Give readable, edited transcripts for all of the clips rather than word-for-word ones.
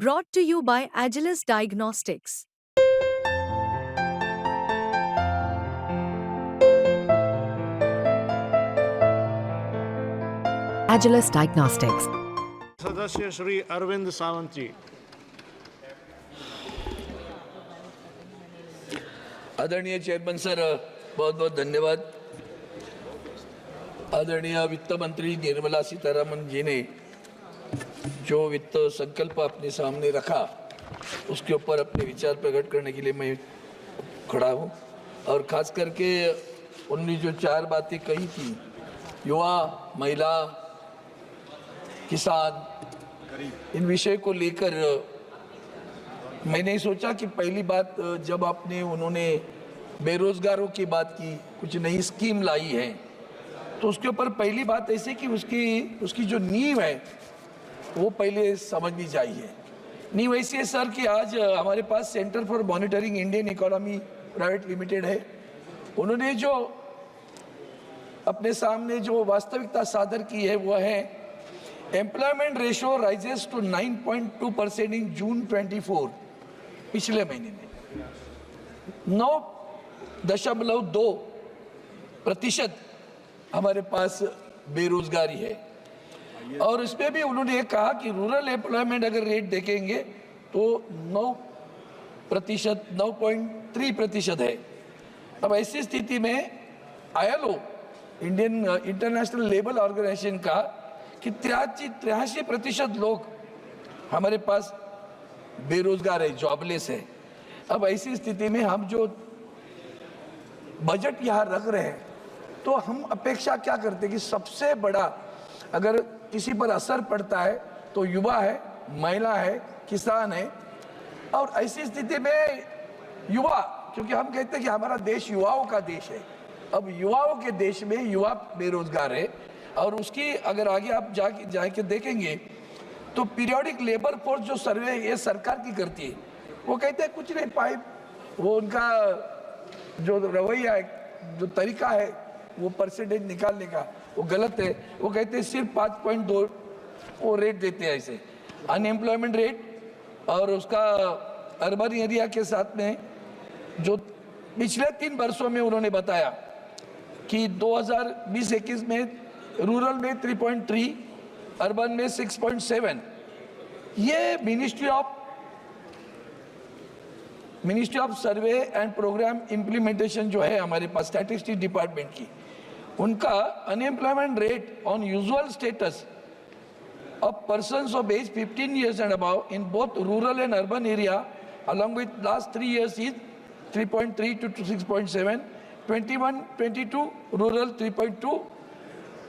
Brought to you by Agilus Diagnostics. Agilus Diagnostics. सदस्य श्री अरविंद सावंत जी। आदरणीय chairman sir, बहुत बहुत धन्यवाद। आदरणीय वित्त मंत्री निर्मला सीतारमण जी ने जो वित्त संकल्प अपने सामने रखा, उसके ऊपर अपने विचार प्रकट करने के लिए मैं खड़ा हूँ। और खास करके उन्होंने जो 4 बातें कही थी, युवा, महिला, किसान, इन विषय को लेकर मैंने सोचा कि पहली बात, जब उन्होंने बेरोजगारों की बात की, कुछ नई स्कीम लाई है, तो उसके ऊपर पहली बात ऐसे कि उसकी जो नींव है वो पहले समझनी चाहिए। नींव ऐसी है सर कि आज हमारे पास centre for monitoring Indian economy private limited है। उन्होंने जो अपने सामने जो वास्तविकता सादर की है वो है एम्प्लॉयमेंट रेशियो राइजेस टू 9.2% इन जून 24। पिछले महीने में 9.2% हमारे पास बेरोजगारी है। और इसमें भी उन्होंने ये कहा कि रूरल एम्प्लॉयमेंट अगर रेट देखेंगे तो 9.3% है। अब ऐसी स्थिति में ILO, Indian International Labour Organization का कि 83% लोग हमारे पास बेरोजगार है, जॉबलेस है। अब ऐसी स्थिति में हम जो बजट यहाँ रख रहे हैं, तो हम अपेक्षा क्या करते हैं कि सबसे बड़ा अगर किसी पर असर पड़ता है तो युवा है, महिला है, किसान है। और ऐसी स्थिति में युवा, क्योंकि हम कहते हैं कि हमारा देश युवाओं का देश है, अब युवाओं के देश में युवा बेरोजगार है। और उसकी अगर आगे आप जाके देखेंगे तो पीरियोडिक लेबर फोर्स जो सर्वे ये सरकार की करती है, वो कहते हैं कुछ नहीं पाई, वो उनका जो रवैया है, जो तरीका है वो परसेंटेज निकालने का, वो गलत है। वो कहते हैं सिर्फ 5.2 वो रेट देते हैं ऐसे अनएम्प्लॉयमेंट रेट। और उसका अर्बन एरिया के साथ में जो पिछले 3 वर्षों में उन्होंने बताया कि 2020-21 में रूरल में 3.3, अर्बन में 6.7। ये ministry of survey and programme implementation जो है हमारे पास स्टैटिस्टिक्स डिपार्टमेंट की, उनका unemployment rate on usual status of persons of age 15 years and above in both rural and urban area along with last 3 years is 3.3 to 6.7, 21-22 rural 3.2,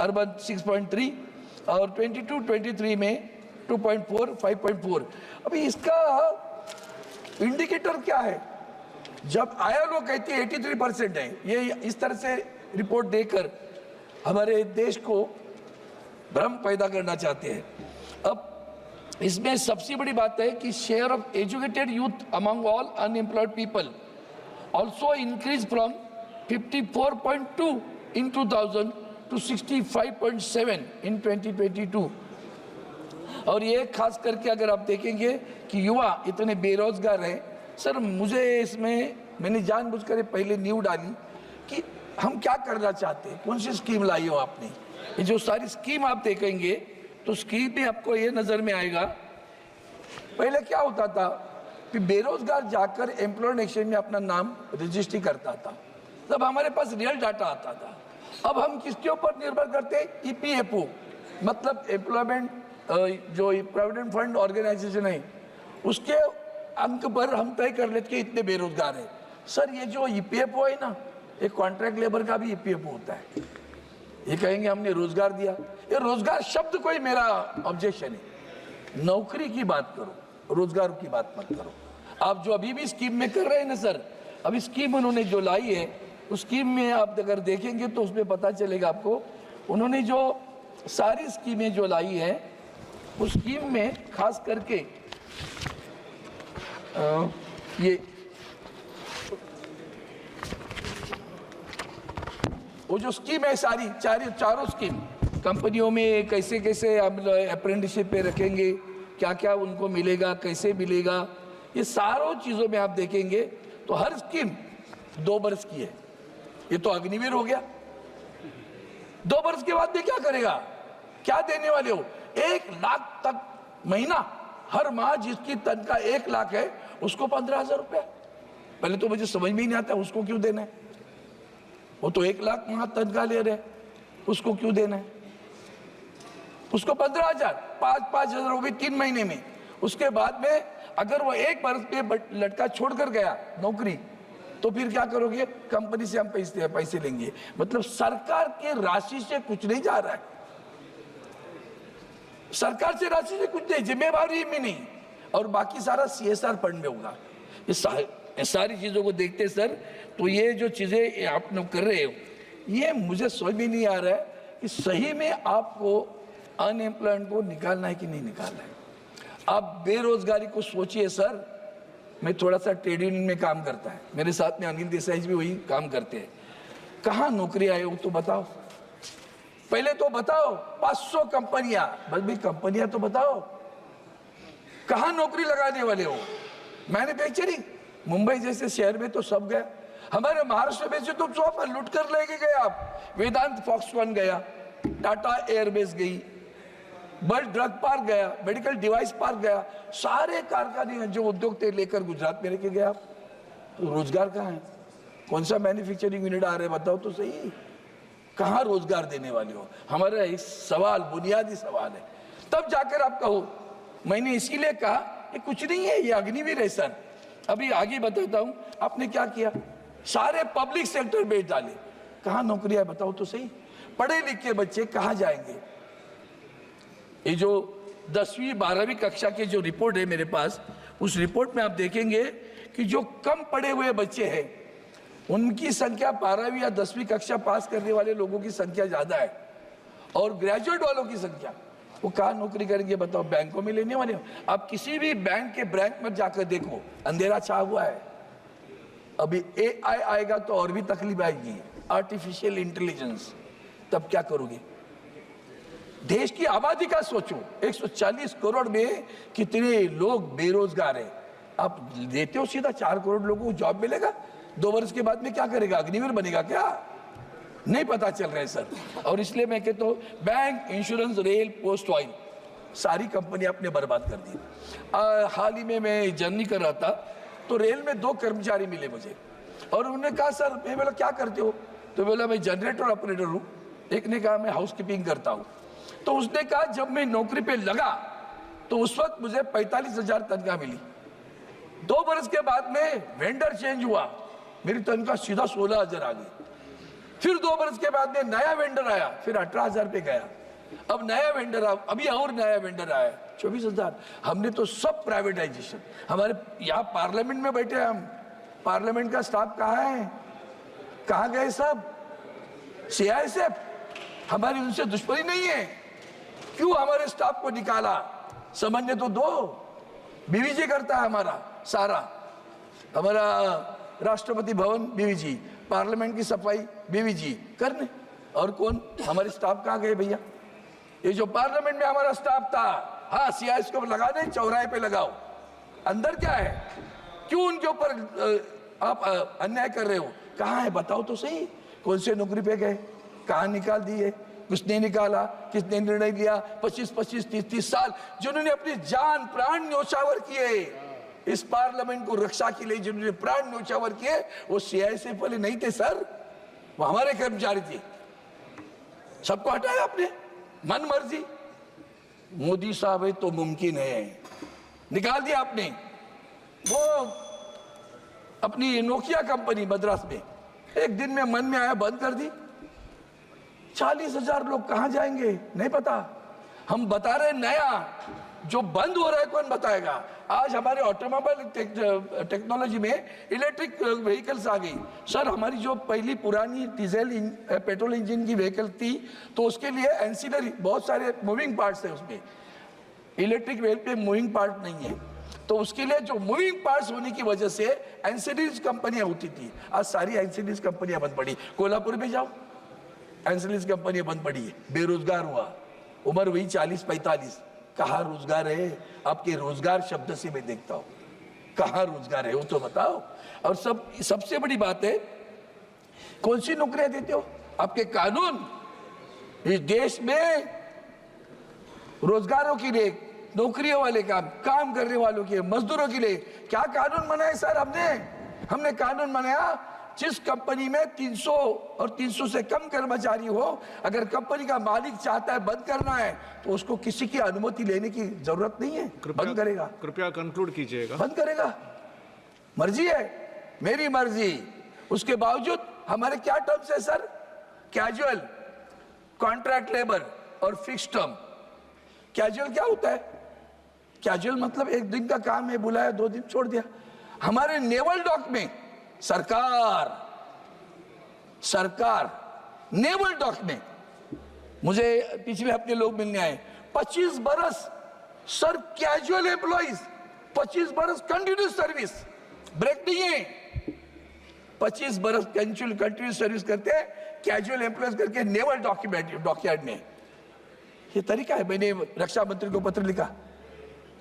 urban 6.3 और 22-23 में 2.4, 5.4। अभी इसका इंडिकेटर क्या है? जब ILO कहती है 83% है, ये इस तरह से रिपोर्ट देकर हमारे देश को भ्रम पैदा करना चाहते हैं। अब इसमें सबसे बड़ी बात है कि share of educated youth among all unemployed people also increase from 54.2 in 2000 to 65.7 in 2022। और ये खास करके अगर आप देखेंगे कि युवा इतने बेरोजगार हैं, सर मुझे इसमें मैंने जानबूझकर पहले न्यू डाली कि हम क्या करना चाहते हैं, कौन सी स्कीम लाई हो आपने। ये जो सारी स्कीम आप देखेंगे तो स्कीम में आपको ये नज़र में आएगा, पहले क्या होता था कि बेरोजगार जाकर एम्प्लॉयमेंट एक्सचेंज में अपना नाम रजिस्ट्री करता था, तब हमारे पास रियल डाटा आता था। अब हम किसके ऊपर निर्भर करते हैं? EPFO, मतलब एम्प्लॉयमेंट जो प्रोविडेंट फंड ऑर्गेनाइजेशन है, उसके अंक पर हम तय कर लेते हैं इतने बेरोजगार है। सर ये जो EPFO है ना, एक कॉन्ट्रैक्ट लेबर का भी EPFO होता है। ये कहेंगे हमने रोजगार दिया, ये रोजगार शब्द को ही मेरा ऑब्जेक्शन है। नौकरी की बात करो, रोजगार की बात मत करो। आप जो अभी भी स्कीम में कर रहे हैं ना सर, अभी स्कीम उन्होंने जो लाई है, उस स्कीम में आप अगर देखेंगे तो उसमें पता चलेगा आपको, उन्होंने जो सारी स्कीमें जो लाई है, उस स्कीम में खास करके ये वो जो स्कीम है सारी चारों स्कीम कंपनियों में कैसे कैसे हम अप्रेंटिसशिप पे रखेंगे, क्या क्या उनको मिलेगा, कैसे मिलेगा, ये सारों चीज़ों में आप देखेंगे तो हर स्कीम 2 वर्ष की है। ये तो अग्निवीर हो गया। 2 वर्ष के बाद में क्या करेगा, क्या देने वाले हो? 1 लाख तक महीना, हर माह जिसकी तनख्वाह 1 लाख है उसको 15,000 रुपया। पहले तो मुझे समझ में ही नहीं आता उसको क्यों देना है। वो तो 1 लाख माह तनख्वाह ले रहे, उसको क्यों देना है? उसको 15,000, 5,000 हो गई 3 महीने में। उसके बाद में अगर वो 1 वर्ष पे लड़का छोड़कर गया नौकरी, तो फिर क्या करोगे? कंपनी से हम पैसे लेंगे। मतलब सरकार के राशि से कुछ नहीं जा रहा है, सरकार से राशि से कुछ नहीं, जिम्मेवारी में नहीं, और बाकी सारा CSR फंड में होगा। ये सारी चीजों को देखते सर, तो ये जो चीजें आप लोग कर रहे हो, ये मुझे समझ में नहीं आ रहा है कि सही में आपको अनएम्प्लॉयमेंट को निकालना है कि नहीं निकालना है। आप बेरोजगारी को सोचिए सर। मैं थोड़ा सा ट्रेड यूनियन में काम करता है, मेरे साथ में अनिल देसाई जी भी वही काम करते हैं। कहाँ नौकरी आए हो तो बताओ, पहले तो बताओ। 500 कंपनियां, बस भी कंपनियां तो बताओ, कहाँ नौकरी लगाने वाले हो? मैन्युफैक्चरिंग, मुंबई जैसे शहर में तो सब गए। हमारे महाराष्ट्र में से तो सब लूट कर लेके गए आप। वेदांत फॉक्सकॉन गया, टाटा एयरबेस गई, बर्ड ड्रग पार्क गया, मेडिकल डिवाइस पार्क गया, सारे कारखाने जो उद्योग थे लेकर गुजरात में लेके गया। तो रोजगार कहाँ है? कौन सा मैन्युफैक्चरिंग यूनिट आ रहे बताओ तो सही, कहाँ रोजगार देने वाले हो? हमारा एक सवाल, बुनियादी सवाल है, तब जाकर आप कहो। मैंने इसीलिए कहा कि कुछ नहीं है, ये अग्निवीर है सर। अभी आगे बताता हूं आपने क्या किया। सारे पब्लिक सेक्टर बेच डाले, कहाँ नौकरियां बताओ तो सही। पढ़े लिखे बच्चे कहाँ जाएंगे? ये जो 10वीं 12वीं कक्षा के जो रिपोर्ट है मेरे पास, उस रिपोर्ट में आप देखेंगे कि जो कम पढ़े हुए बच्चे हैं उनकी संख्या 12वीं या 10वीं कक्षा पास करने वाले लोगों की संख्या ज्यादा है, और ग्रेजुएट वालों की संख्या, वो कहाँ नौकरी करेंगे बताओ? बैंकों में लेने वाले हो। आप किसी भी बैंक के ब्रांच में जाकर देखो, अंधेरा छा हुआ है। अभी AI आएगा तो और भी तकलीफ आएगी, आर्टिफिशियल इंटेलिजेंस, तब क्या करोगे? देश की आबादी का सोचो, 140 करोड़ में कितने लोग बेरोजगार हैं। आप देते हो सीधा 4 करोड़ लोगों को जॉब मिलेगा, 2 वर्ष के बाद में क्या करेगा? अग्निवीर बनेगा क्या? नहीं पता चल रहा है सर। और इसलिए मैं कहता हूँ, bank, insurance, rail, post, oil, सारी कंपनी आपने बर्बाद कर दी। हाल ही में मैं जर्नी कर रहा था तो रेल में 2 कर्मचारी मिले मुझे, और उन्होंने कहा सर, मैं बोला क्या करते हो? तो बोला मैं जनरेटर ऑपरेटर हूँ। एक ने कहा मैं हाउसकीपिंग करता हूँ। तो उसने कहा जब मैं नौकरी पे लगा तो उस वक्त मुझे 45,000 तनख्वाह मिली। 2 वर्ष के बाद में वेंडर चेंज हुआ, मेरी तनख्वाह सीधा 16,000 आ गई। फिर 2 वर्ष के बाद में नया वेंडर आया, फिर 18,000 पे गया। अब नया वेंडर अभी और नया वेंडर आया 24,000। हमने तो सब प्राइवेटाइजेशन। हमारे यहाँ पार्लियामेंट में बैठे हम, पार्लियामेंट का स्टाफ कहाँ है? कहाँ गए सब? CISF, हमारी उनसे दुश्मनी नहीं है, क्यों हमारे स्टाफ को निकाला? समझने तो दो। BVG करता है हमारा सारा, हमारा राष्ट्रपति भवन BVG, पार्लियामेंट की सफाई BVG करने। और कौन? हमारे स्टाफ कहाँ गए भैया? ये जो पार्लियामेंट में हमारा स्टाफ था, हाँ CISF को लगा दे, चौराहे पे लगाओ। अंदर क्या है? क्यों उनके ऊपर आप अन्याय कर रहे हो? कहाँ है बताओ तो सही। कौन से नौकरी पे गए? कहाँ निकाल दिए? किसने निकाला? किसने निर्णय लिया? 25-25, 30-30 साल जिन्होंने अपनी जान प्राण न्योछावर किए इस पार्लियामेंट को रक्षा के लिए, जिन्होंने प्राण न्योछावर किए, वो CISF वाले नहीं थे सर, वो हमारे कर्मचारी थे। सबको हटाया आपने मन मर्जी। मोदी साहब है तो मुमकिन है, निकाल दिया आपने। वो अपनी नोकिया कंपनी मद्रास में एक दिन में मन में आया बंद कर दी। 40,000 लोग कहां जाएंगे नहीं पता। हम बता रहे नया, जो बंद हो रहा है कौन बताएगा? आज हमारे ऑटोमोबाइल टेक्नोलॉजी में इलेक्ट्रिक व्हीकल्स आ गई। सर हमारी जो पहली पुरानी डीजल पेट्रोल इंजन की व्हीकल थी तो उसके लिए एंसिलरी बहुत सारे मूविंग पार्ट्स है उसमें। इलेक्ट्रिक व्हीकल पे मूविंग पार्ट नहीं है, तो उसके लिए जो मूविंग पार्ट्स होने की वजह से एंसिलरीज कंपनियां होती थी, आज सारी एंसिलरीज कंपनियां बंद पड़ी। कोल्हापुर में जाओ, एंसिलरीज कंपनियां बंद पड़ी है, बेरोजगार हुआ, उम्र वही 40-45, कहाँ रोजगार है? आपके रोजगार शब्द से मैं देखता हूँ, कहाँ रोजगार है वो तो बताओ। और सबसे बड़ी बात है, कौन सी नौकरियां देते हो? आपके कानून इस देश में रोजगारों के लिए, नौकरियों वाले काम करने वालों के, मजदूरों के लिए क्या कानून बनाए सर? हमने कानून बनाया, जिस कंपनी में 300 और 300 से कम कर्मचारी हो, अगर कंपनी का मालिक चाहता है बंद करना है तो उसको किसी की अनुमति लेने की जरूरत नहीं है, बंद करेगा। कृपया कंक्लूड कीजिएगा। बंद करेगा, मर्जी है, मेरी मर्जी। उसके बावजूद हमारे क्या टर्म्स है सर? कैजुअल, कॉन्ट्रैक्ट लेबर और फिक्स टर्म। कैजुअल क्या होता है? कैजुअल मतलब एक दिन का काम है, बुलाया 2 दिन छोड़ दिया। हमारे नेवल डॉक में सरकार नेवल डॉक में, मुझे पिछले हफ्ते लोग मिलने आए, 25 बरस सर कैजुअल एम्प्लॉइज, 25 बरस कंटिन्यूस सर्विस, ब्रेक नहीं है, 25 बरस कंटिन्यूस सर्विस करते हैं कैजुअल एम्प्लॉइज करके नेवल डॉकयार्ड में। ये तरीका है। मैंने रक्षा मंत्री को पत्र लिखा,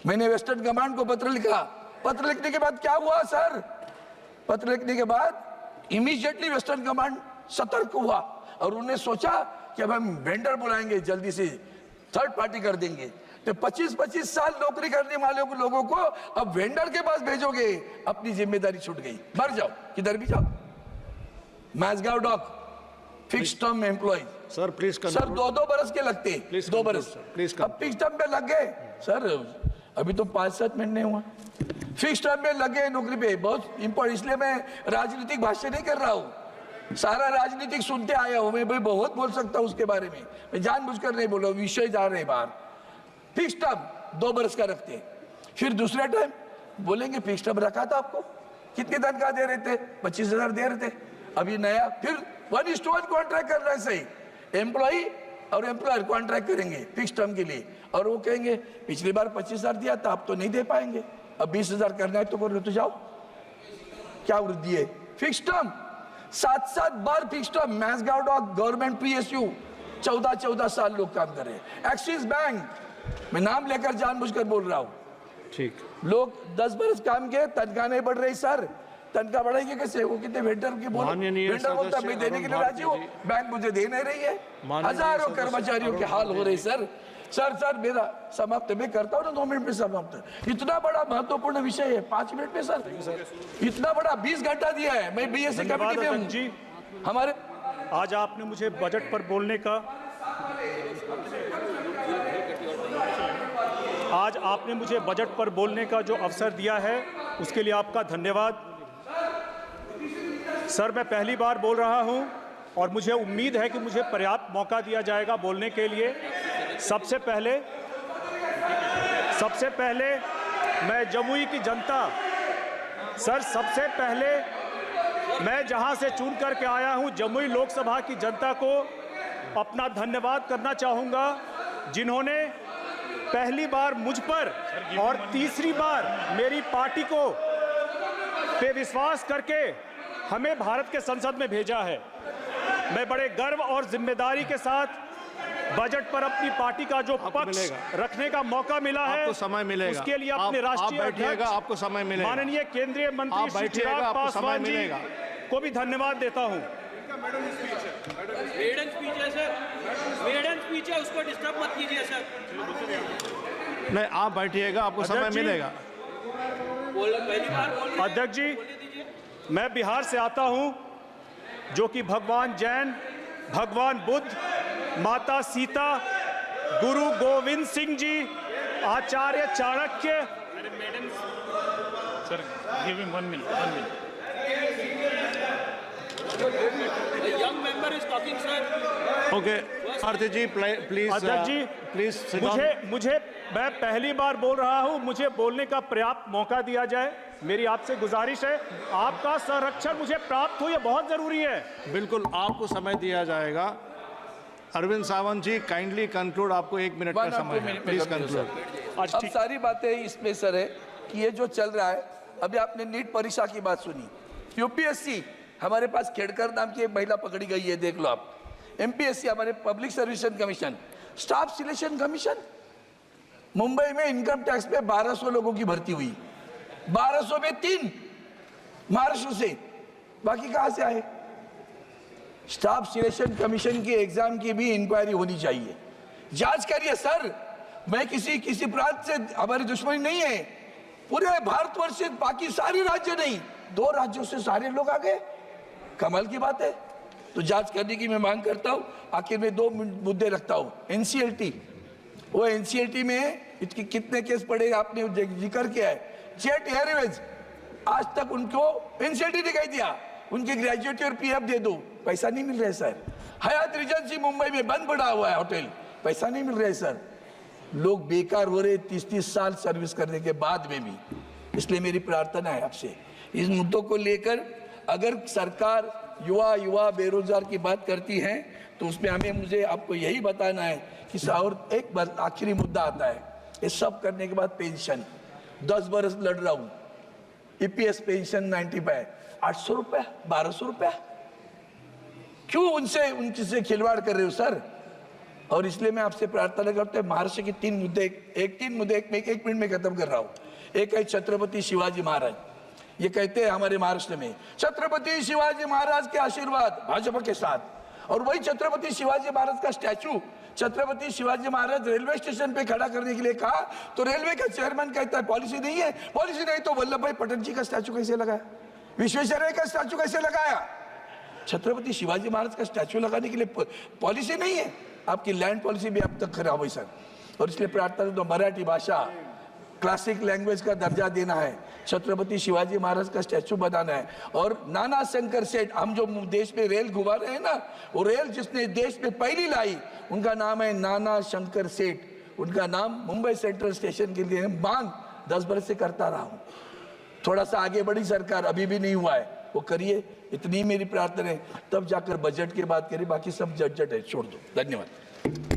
मैंने वेस्टर्न कमांड को पत्र लिखा। पत्र लिखने के बाद क्या हुआ सर? पत्र लिखने के बाद इमीडिएटली वेस्टर्न कमांड सतर्क हुआ और उन्होंने सोचा कि अब हम वेंडर बुलाएंगे, जल्दी से थर्ड पार्टी कर देंगे। तो 25-25 साल नौकरी करने वाले लोगों को अब वेंडर के पास भेजोगे, अपनी जिम्मेदारी छूट गई, मर जाओ, किधर भी जाओ। Mazagon dock fix term employ sir please sir 2-2 बरस के लगते, 2 बरस, प्लीज अब फिक्स टर्म पे लग गए सर। अभी तो 5-7 महीने हुआ, फिक्स टर्म में लगे नौकरी पे। बहुत इंपॉर्टेंट, इसलिए मैं राजनीतिक भाष्य नहीं कर रहा हूँ, सारा राजनीतिक सुनते आया हूँ मैं, भाई बहुत बोल सकता हूँ उसके बारे में, मैं जानबूझकर नहीं बोल रहा हूँ, विषय जा रहे बाहर। फिक्स टर्म 2 बरस का रखते, फिर दूसरे टाइम बोलेंगे फिक्स टर्म रखा था आपको, कितनी तनख्वाह दे रहे थे? 25,000 दे रहे थे। अभी नया फिर 1:1 कॉन्ट्रैक्ट कर रहा है, सही, एम्प्लॉई और एम्प्लॉयर कॉन्ट्रैक्ट करेंगे फिक्स टर्म के लिए, और वो कहेंगे पिछली बार 25,000 दिया था, अब तो नहीं दे पाएंगे, अब 20,000 करना है तो करो, तो जाओ। क्या वृद्धि है? फिक्स टर्म 7-7 बार fix term. Mazagon dock government PSU 14-14 साल लोग काम कर रहे हैं। एक्सिस बैंक, मैं नाम लेकर जानबूझकर बोल रहा हूँ, ठीक, लोग 10 बरस काम किए, तनख्वाह नहीं बढ़ रही सर। तनख्वाह बढ़ाएंगे कैसे? वो कितने वेंडर की बोलो, वेंडर बोलता मैं देने के लिए राजी हूँ, बैंक मुझे दे नहीं रही है। हजारों कर्मचारियों के हाल हो रहे सर। सर मेरा समाप्त, मैं करता हूँ ना 2 मिनट में समाप्त। इतना बड़ा महत्वपूर्ण विषय है, 5 मिनट में सर, इतना बड़ा 20 घंटा दिया है। मैं BSc कमेटी में हूँ जी। हमारे आज आपने मुझे बजट पर बोलने का जो अवसर दिया है उसके लिए आपका धन्यवाद। सर मैं पहली बार बोल रहा हूं और मुझे उम्मीद है कि मुझे पर्याप्त मौका दिया जाएगा बोलने के लिए। सबसे पहले मैं जमुई की जनता, सर सबसे पहले मैं जहां से चुन करके आया हूं जमुई लोकसभा की जनता को अपना धन्यवाद करना चाहूंगा, जिन्होंने पहली बार मुझ पर और तीसरी बार मेरी पार्टी को पे विश्वास करके हमें भारत के संसद में भेजा है। मैं बड़े गर्व और जिम्मेदारी के साथ बजट पर अपनी पार्टी का जो पक्ष रखने का मौका मिला है, आपको समय मिलेगा, उसके लिए अपने राष्ट्रीय अध्यक्ष आपको समय मिलेगा, माननीय केंद्रीय मंत्री श्री चिराग पासवान जी को भी धन्यवाद देता हूं। मेडन स्पीच है, उसको डिस्टर्ब मत कीजिए सर। नहीं, आप बैठिएगा, आपको समय मिलेगा। अध्यक्ष जी, मैं बिहार से आता हूं, जो कि भगवान जैन, भगवान बुद्ध, माता Sita, Guru Gobind Singh ji, Acharya Chanakya. Sir give him 1 minute. Young member is talking, sir. Okay, Aarti ji please. अध्यक्ष जी प्लीज, मुझे मैं पहली बार बोल रहा हूं, मुझे बोलने का पर्याप्त मौका दिया जाए, मेरी आपसे गुजारिश है। आपका संरक्षण मुझे प्राप्त हो, यह बहुत जरूरी है। बिल्कुल आपको समय दिया जाएगा। अरविंद सावंत जी काइंडली कंक्लूड, आपको 1 मिनट का समय है, प्लीज कंक्लूड। अब सारी बातें इसमें सर है कि ये जो चल रहा है, अभी आपने नीट परीक्षा की बात सुनी, UPSC हमारे पास खेड़कर नाम की एक महिला पकड़ी गई है, देख लो आप। MPSC हमारे public service commission, staff selection commission, Mumbai में इनकम टैक्स पे 1200 लोगों की भर्ती हुई, 1200 में 3 महाराष्ट्र से, बाकी कहां से आए? स्टाफ सिलेक्शन कमीशन की एग्जाम की भी इंक्वायरी होनी चाहिए, जांच करिए सर। मैं किसी प्रांत से हमारी दुश्मनी नहीं है, पूरे भारतवर्ष से बाकी सारे राज्य नहीं, 2 राज्यों से सारे लोग आ गए, कमाल की बात है। तो जांच करने की मैं मांग करता हूं। आखिर में 2 मुद्दे रखता हूं। एनसीएलटी, वो एनसीएलटी में कितने केस पड़े आपने जिक्र किया है। जेट एयरवेज आज तक उनको एनसीएलटी ने कह दिया उनके ग्रेजुएटी और पीएफ दे दो, पैसा नहीं मिल रहा है सर। हयात रिजेंसी मुंबई में बंद पड़ा हुआ है होटल, पैसा नहीं मिल रहा है सर। लोग बेकार हो रहे 30-30 साल सर्विस करने के बाद में भी। इसलिए मेरी प्रार्थना है आपसे, इस मुद्दों को लेकर अगर सरकार युवा बेरोजगार की बात करती है तो उसमें मुझे आपको यही बताना है कि और एक बार आखिरी मुद्दा आता है, ये सब करने के बाद पेंशन 10 बरस लड़ रहा हूं, ईपीएस पेंशन 95, 800 रुपया, 1200 रुपया, क्यों उनसे खिलवाड़ कर रहे हो सर? और इसलिए मैं आपसे प्रार्थना करता हूं, महाराष्ट्र के 3 मुद्दे, एक मिनट में खत्म कर रहा हूं। एक है छत्रपति शिवाजी महाराज। ये कहते हैं हमारे महाराष्ट्र में छत्रपति शिवाजी महाराज के आशीर्वाद भाजपा के साथ, और वही छत्रपति शिवाजी महाराज का statue Chhatrapati Shivaji Maharaj railway station पे खड़ा करने के लिए कहा तो रेलवे का चेयरमैन कहता है पॉलिसी नहीं है, पॉलिसी नहीं तो वल्लभ भाई पटेल जी का स्टैचू कैसे लगाया, विश्वेश्वरैया का स्टैचू कैसे लगाया? छत्रपति शिवाजी महाराज का स्टैचू लगाने के लिए पॉलिसी नहीं है। आपकी लैंड पॉलिसी भी अब तक खराब हुई सर। और इसलिए प्रार्थना तो मराठी भाषा क्लासिक लैंग्वेज का दर्जा देना है, छत्रपति शिवाजी महाराज का स्टैचू बनाना है। और नाना शंकर सेठ, हम जो देश में रेल घुमा रहे हैं ना, वो रेल जिसने देश में पहली लाई उनका नाम है नाना शंकर सेठ। उनका नाम मुंबई सेंट्रल स्टेशन के लिए मांग 10 बरस से करता रहा हूं। थोड़ा सा आगे बढ़ी सरकार, अभी भी नहीं हुआ है, वो करिए, इतनी मेरी प्रार्थना है। तब जाकर बजट की बात करिए, बाकी सब झट है, छोड़ दो। धन्यवाद।